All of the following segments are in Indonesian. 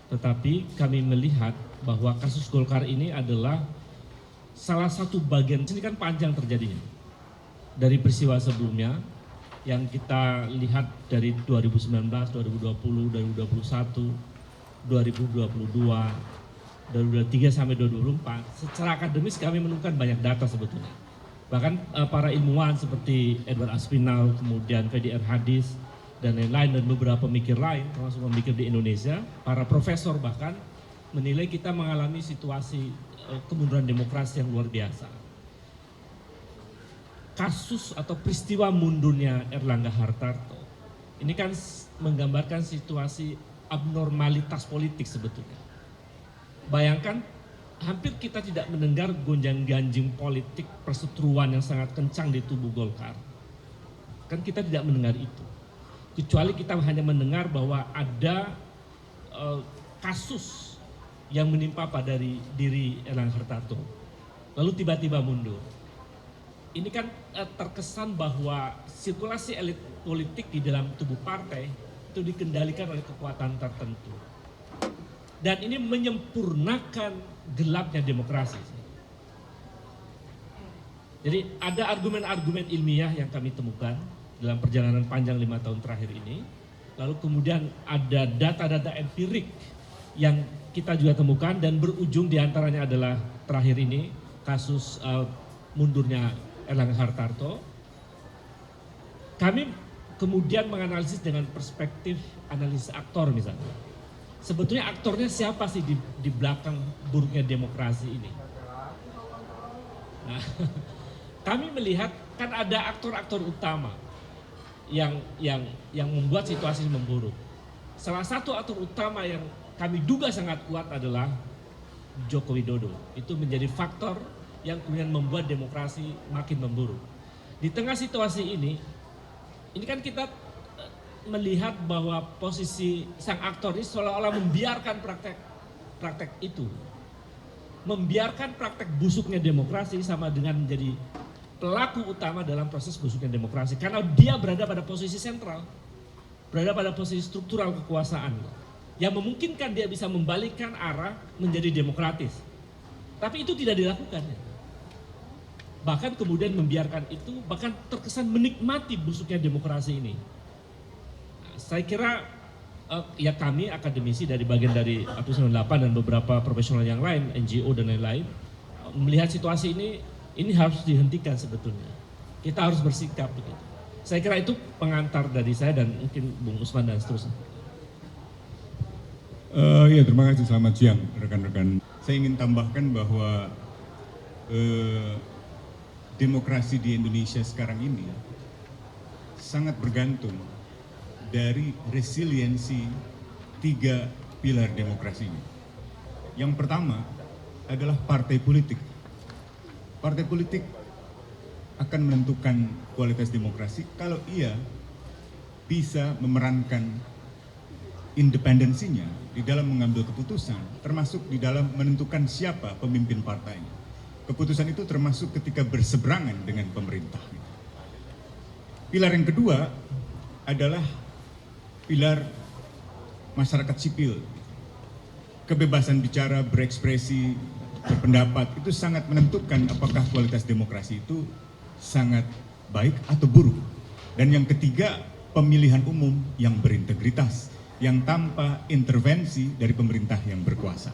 Tetapi kami melihat bahwa kasus Golkar ini adalah salah satu bagian, ini kan panjang terjadinya. Dari peristiwa sebelumnya yang kita lihat dari 2019, 2020, 2021, 2022, 2023 sampai 2024, secara akademis kami menemukan banyak data sebetulnya. Bahkan para ilmuwan seperti Edward Aspinall, kemudian Fedi R. Hadis, dan lain-lain, dan beberapa pemikir lain, termasuk pemikir di Indonesia, para profesor bahkan menilai kita mengalami situasi kemunduran demokrasi yang luar biasa. Kasus atau peristiwa mundurnya Erlangga Hartarto ini kan menggambarkan situasi abnormalitas politik sebetulnya. Bayangkan, hampir kita tidak mendengar gonjang-ganjing politik perseteruan yang sangat kencang di tubuh Golkar. Kan kita tidak mendengar itu. Kecuali kita hanya mendengar bahwa ada kasus yang menimpa pada diri Erlangga Hartarto, lalu tiba-tiba mundur. Ini kan terkesan bahwa sirkulasi elit politik di dalam tubuh partai itu dikendalikan oleh kekuatan tertentu. Dan ini menyempurnakan gelapnya demokrasi. Jadi ada argumen-argumen ilmiah yang kami temukan dalam perjalanan panjang 5 tahun terakhir ini. Lalu kemudian ada data-data empirik yang kita juga temukan dan berujung diantaranya adalah terakhir ini kasus mundurnya Erlangga Hartarto. Kami kemudian menganalisis dengan perspektif analisis aktor misalnya. Sebetulnya aktornya siapa sih di belakang buruknya demokrasi ini? Nah, kami melihat kan ada aktor-aktor utama yang membuat situasi memburuk. Salah satu aktor utama yang kami duga sangat kuat adalah Joko Widodo. Itu menjadi faktor yang kemudian membuat demokrasi makin memburuk. Di tengah situasi ini kan kita melihat bahwa posisi sang aktor ini seolah-olah membiarkan praktek itu. Membiarkan praktek busuknya demokrasi sama dengan menjadi pelaku utama dalam proses busuknya demokrasi. Karena dia berada pada posisi sentral, berada pada posisi struktural kekuasaan, yang memungkinkan dia bisa membalikkan arah menjadi demokratis. Tapi itu tidak dilakukan. Bahkan kemudian membiarkan itu, bahkan terkesan menikmati busuknya demokrasi ini. Saya kira ya kami akademisi dari bagian dari API 98 dan beberapa profesional yang lain, NGO dan lain-lain, melihat situasi ini harus dihentikan sebetulnya. Kita harus bersikap begitu. Saya kira itu pengantar dari saya dan mungkin Bung Usman dan seterusnya. Ya, terima kasih, selamat siang rekan-rekan. Saya ingin tambahkan bahwa demokrasi di Indonesia sekarang ini sangat bergantung dari resiliensi 3 pilar demokrasinya. Yang pertama adalah partai politik. Partai politik akan menentukan kualitas demokrasi kalau ia bisa memerankan independensinya di dalam mengambil keputusan, termasuk di dalam menentukan siapa pemimpin partainya. Keputusan itu termasuk ketika berseberangan dengan pemerintah. Pilar yang kedua adalah pilar masyarakat sipil. Kebebasan bicara, berekspresi, berpendapat itu sangat menentukan apakah kualitas demokrasi itu sangat baik atau buruk. Dan yang ketiga, pemilihan umum yang berintegritas, yang tanpa intervensi dari pemerintah yang berkuasa.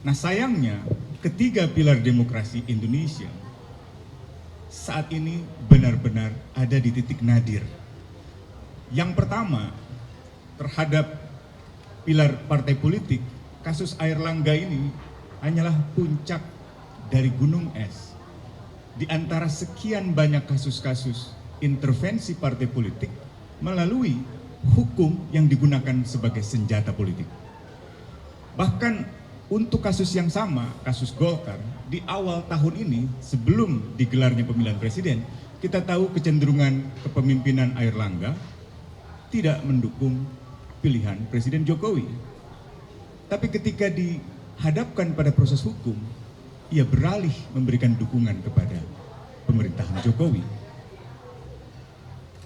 Nah, sayangnya ketiga pilar demokrasi Indonesia saat ini benar-benar ada di titik nadir. Yang pertama, terhadap pilar partai politik, kasus Airlangga ini hanyalah puncak dari gunung es. Di antara sekian banyak kasus-kasus intervensi partai politik melalui hukum yang digunakan sebagai senjata politik. Bahkan untuk kasus yang sama, kasus Golkar, di awal tahun ini sebelum digelarnya pemilihan presiden, kita tahu kecenderungan kepemimpinan Airlangga tidak mendukung pilihan Presiden Jokowi. Tapi ketika dihadapkan pada proses hukum, ia beralih memberikan dukungan kepada pemerintahan Jokowi.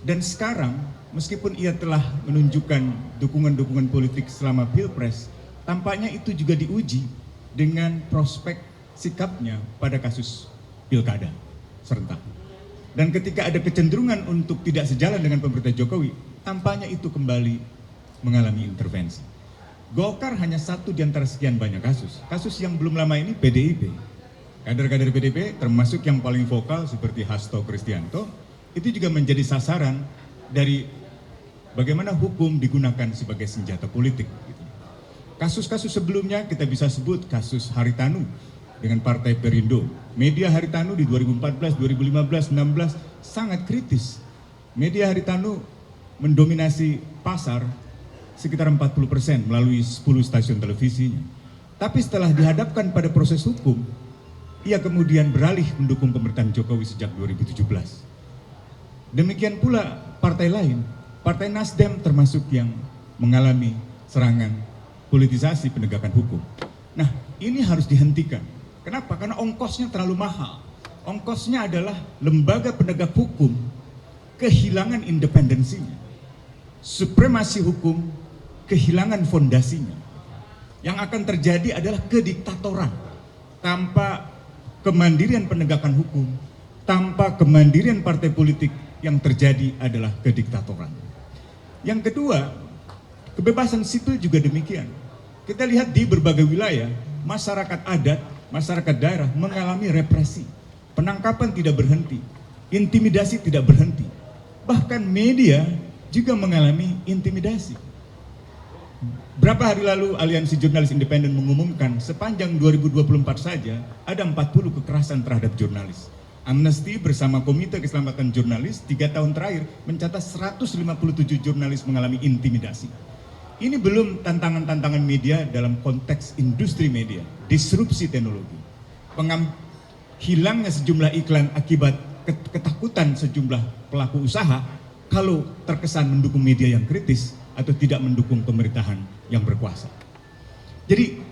Dan sekarang, meskipun ia telah menunjukkan dukungan-dukungan politik selama Pilpres tampaknya itu juga diuji dengan prospek sikapnya pada kasus pilkada serentak. Dan ketika ada kecenderungan untuk tidak sejalan dengan pemerintah Jokowi, tampaknya itu kembali mengalami intervensi. Golkar hanya satu di antara sekian banyak kasus. Kasus yang belum lama ini PDIP. Kader-kader PDIP termasuk yang paling vokal seperti Hasto Kristianto, itu juga menjadi sasaran dari bagaimana hukum digunakan sebagai senjata politik. Kasus-kasus sebelumnya kita bisa sebut kasus Haritanu dengan Partai Perindo. Media Haritanu di 2014, 2015, 2016 sangat kritis. Media Haritanu mendominasi pasar sekitar 40% melalui 10 stasiun televisinya. Tapi setelah dihadapkan pada proses hukum, ia kemudian beralih mendukung pemerintahan Jokowi sejak 2017. Demikian pula partai lain, Partai Nasdem termasuk yang mengalami serangan politisasi penegakan hukum. Nah, ini harus dihentikan. Kenapa? Karena ongkosnya terlalu mahal. Ongkosnya adalah lembaga penegak hukum kehilangan independensinya. Supremasi hukum kehilangan fondasinya. Yang akan terjadi adalah kediktatoran. Tanpa kemandirian penegakan hukum, tanpa kemandirian partai politik, yang terjadi adalah kediktatoran. Yang kedua, kebebasan sipil juga demikian. Kita lihat di berbagai wilayah, masyarakat adat, masyarakat daerah mengalami represi. Penangkapan tidak berhenti, intimidasi tidak berhenti. Bahkan media juga mengalami intimidasi. Berapa hari lalu Aliansi Jurnalis Independen mengumumkan sepanjang 2024 saja ada 40 kekerasan terhadap jurnalis. Amnesty bersama Komite Keselamatan Jurnalis 3 tahun terakhir mencatat 157 jurnalis mengalami intimidasi. Ini belum tantangan-tantangan media dalam konteks industri media, disrupsi teknologi, hilangnya sejumlah iklan akibat ketakutan sejumlah pelaku usaha kalau terkesan mendukung media yang kritis atau tidak mendukung pemerintahan yang berkuasa. Jadi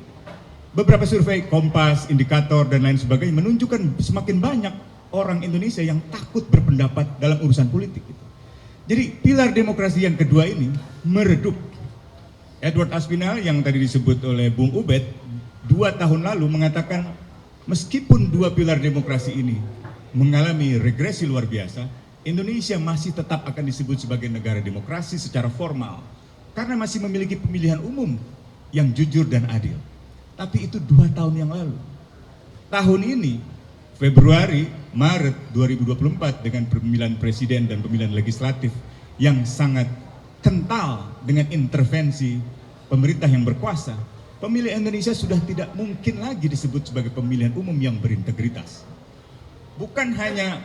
beberapa survei Kompas, Indikator dan lain sebagainya menunjukkan semakin banyak orang Indonesia yang takut berpendapat dalam urusan politik. Jadi pilar demokrasi yang kedua ini meredup. Edward Aspinall yang tadi disebut oleh Bung Ubed 2 tahun lalu mengatakan meskipun dua pilar demokrasi ini mengalami regresi luar biasa, Indonesia masih tetap akan disebut sebagai negara demokrasi secara formal karena masih memiliki pemilihan umum yang jujur dan adil. Tapi itu 2 tahun yang lalu. Tahun ini, Februari, Maret 2024 dengan pemilihan presiden dan pemilihan legislatif yang sangat kental dengan intervensi pemerintah yang berkuasa, pemilih Indonesia sudah tidak mungkin lagi disebut sebagai pemilihan umum yang berintegritas. Bukan hanya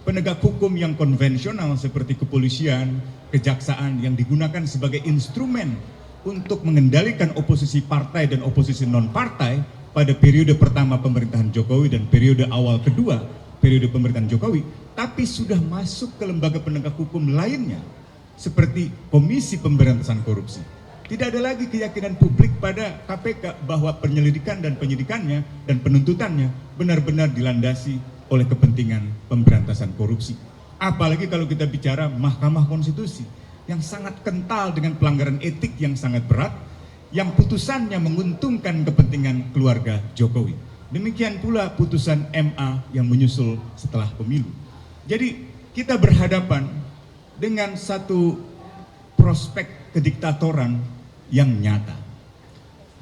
penegak hukum yang konvensional seperti kepolisian, kejaksaan yang digunakan sebagai instrumen untuk mengendalikan oposisi partai dan oposisi non-partai pada periode pertama pemerintahan Jokowi dan periode awal kedua periode pemerintahan Jokowi, tapi sudah masuk ke lembaga penegak hukum lainnya seperti Komisi Pemberantasan Korupsi. Tidak ada lagi keyakinan publik pada KPK bahwa penyelidikan dan penyidikannya dan penuntutannya benar-benar dilandasi oleh kepentingan pemberantasan korupsi. Apalagi kalau kita bicara Mahkamah Konstitusi yang sangat kental dengan pelanggaran etik yang sangat berat, yang putusannya menguntungkan kepentingan keluarga Jokowi. Demikian pula putusan MA yang menyusul setelah pemilu. Jadi kita berhadapan dengan satu prospek kediktatoran yang nyata.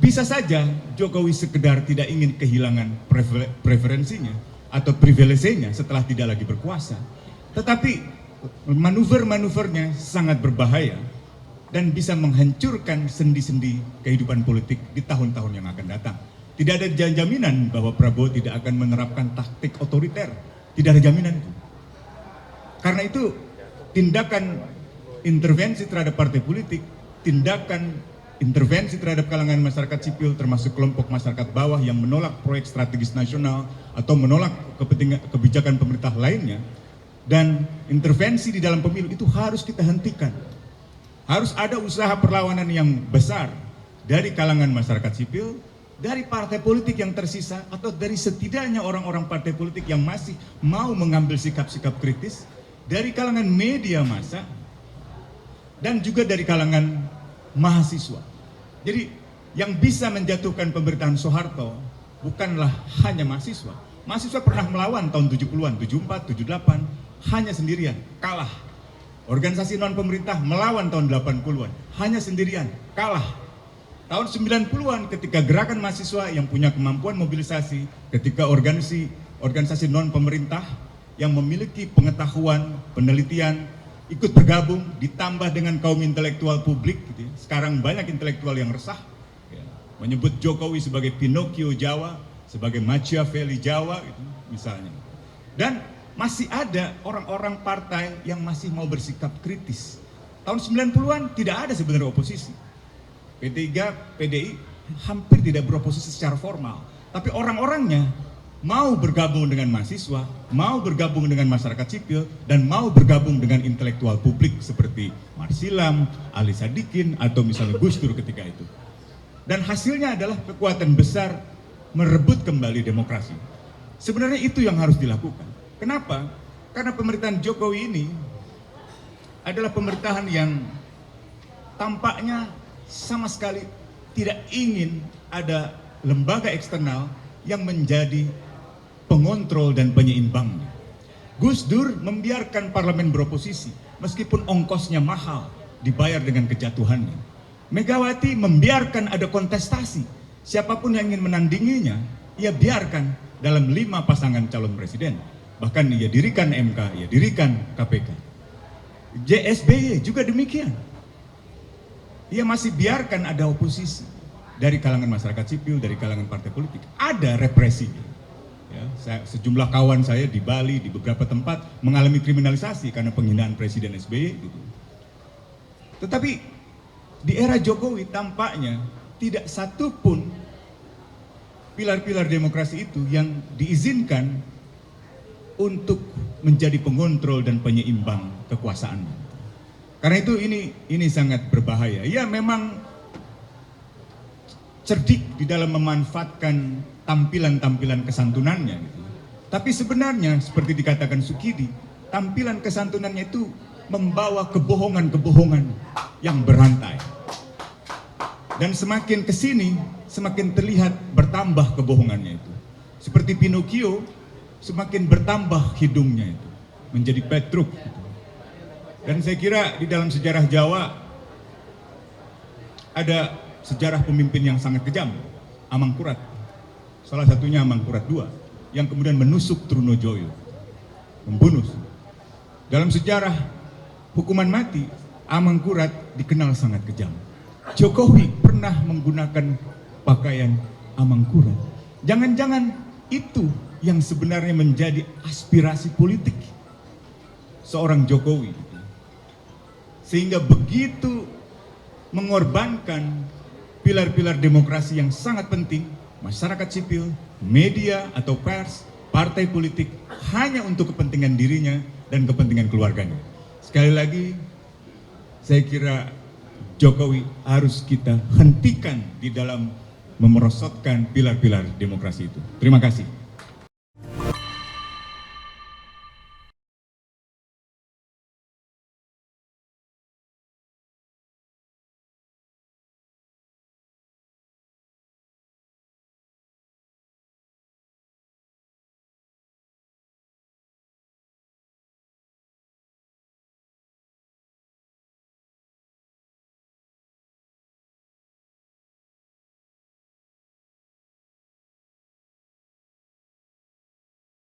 Bisa saja Jokowi sekedar tidak ingin kehilangan preferensinya atau privilege-nya setelah tidak lagi berkuasa. Tetapi manuver-manuvernya sangat berbahaya dan bisa menghancurkan sendi-sendi kehidupan politik di tahun-tahun yang akan datang. Tidak ada jaminan bahwa Prabowo tidak akan menerapkan taktik otoriter. Tidak ada jaminan itu. Karena itu tindakan intervensi terhadap partai politik, tindakan intervensi terhadap kalangan masyarakat sipil termasuk kelompok masyarakat bawah yang menolak proyek strategis nasional atau menolak kebijakan pemerintah lainnya, dan intervensi di dalam pemilu itu harus kita hentikan. Harus ada usaha perlawanan yang besar dari kalangan masyarakat sipil, dari partai politik yang tersisa, atau dari setidaknya orang-orang partai politik yang masih mau mengambil sikap-sikap kritis, dari kalangan media massa, dan juga dari kalangan mahasiswa. Jadi Yang bisa menjatuhkan pemerintahan Soeharto bukanlah hanya mahasiswa. Mahasiswa pernah melawan tahun 70-an, 74, 78, hanya sendirian, kalah. Organisasi non-pemerintah melawan tahun 80-an, hanya sendirian, kalah. Tahun 90-an ketika gerakan mahasiswa yang punya kemampuan mobilisasi, ketika organisasi non-pemerintah yang memiliki pengetahuan, penelitian, ikut bergabung, ditambah dengan kaum intelektual publik, gitu ya. Sekarang banyak intelektual yang resah, ya, menyebut Jokowi sebagai Pinocchio Jawa, sebagai Machiavelli Jawa, gitu, misalnya. Dan masih ada orang-orang partai yang masih mau bersikap kritis. Tahun 90-an tidak ada sebenarnya oposisi. P3, PDI hampir tidak beroposisi secara formal. Tapi orang-orangnya mau bergabung dengan mahasiswa, mau bergabung dengan masyarakat sipil, dan mau bergabung dengan intelektual publik seperti Marsilam, Ali Sadikin, atau misalnya Gus Dur ketika itu. Dan hasilnya adalah kekuatan besar merebut kembali demokrasi. Sebenarnya itu yang harus dilakukan. Kenapa? Karena pemerintahan Jokowi ini adalah pemerintahan yang tampaknya sama sekali tidak ingin ada lembaga eksternal yang menjadi pengontrol dan penyeimbang. Gus Dur membiarkan parlemen beroposisi meskipun ongkosnya mahal, dibayar dengan kejatuhannya. Megawati membiarkan ada kontestasi, siapapun yang ingin menandinginya, ia biarkan dalam 5 pasangan calon presiden. Bahkan ia dirikan MK, ia dirikan KPK. SBY juga demikian. Ia masih biarkan ada oposisi dari kalangan masyarakat sipil, dari kalangan partai politik. Ada represi. Ya, sejumlah kawan saya di Bali, di beberapa tempat mengalami kriminalisasi karena penghinaan Presiden SBY. Gitu. Tetapi di era Jokowi tampaknya tidak satu pun pilar-pilar demokrasi itu yang diizinkan untuk menjadi pengontrol dan penyeimbang kekuasaan. Karena itu ini sangat berbahaya. Ya memang cerdik di dalam memanfaatkan tampilan-tampilan kesantunannya. Gitu. Tapi sebenarnya seperti dikatakan Sukidi, tampilan kesantunannya itu membawa kebohongan-kebohongan yang berantai. Dan semakin kesini, semakin terlihat bertambah kebohongannya itu. Seperti Pinocchio, semakin bertambah hidungnya itu, menjadi Petruk. Gitu. Dan saya kira di dalam sejarah Jawa ada sejarah pemimpin yang sangat kejam, Amangkurat. Salah satunya Amangkurat II, yang kemudian menusuk Trunojoyo, membunuh. Dalam sejarah hukuman mati, Amangkurat dikenal sangat kejam. Jokowi pernah menggunakan pakaian Amangkurat. Jangan-jangan itu yang sebenarnya menjadi aspirasi politik seorang Jokowi. Sehingga begitu mengorbankan pilar-pilar demokrasi yang sangat penting, masyarakat sipil, media atau pers, partai politik, hanya untuk kepentingan dirinya dan kepentingan keluarganya. Sekali lagi, saya kira Jokowi harus kita hentikan di dalam memerosotkan pilar-pilar demokrasi itu. Terima kasih.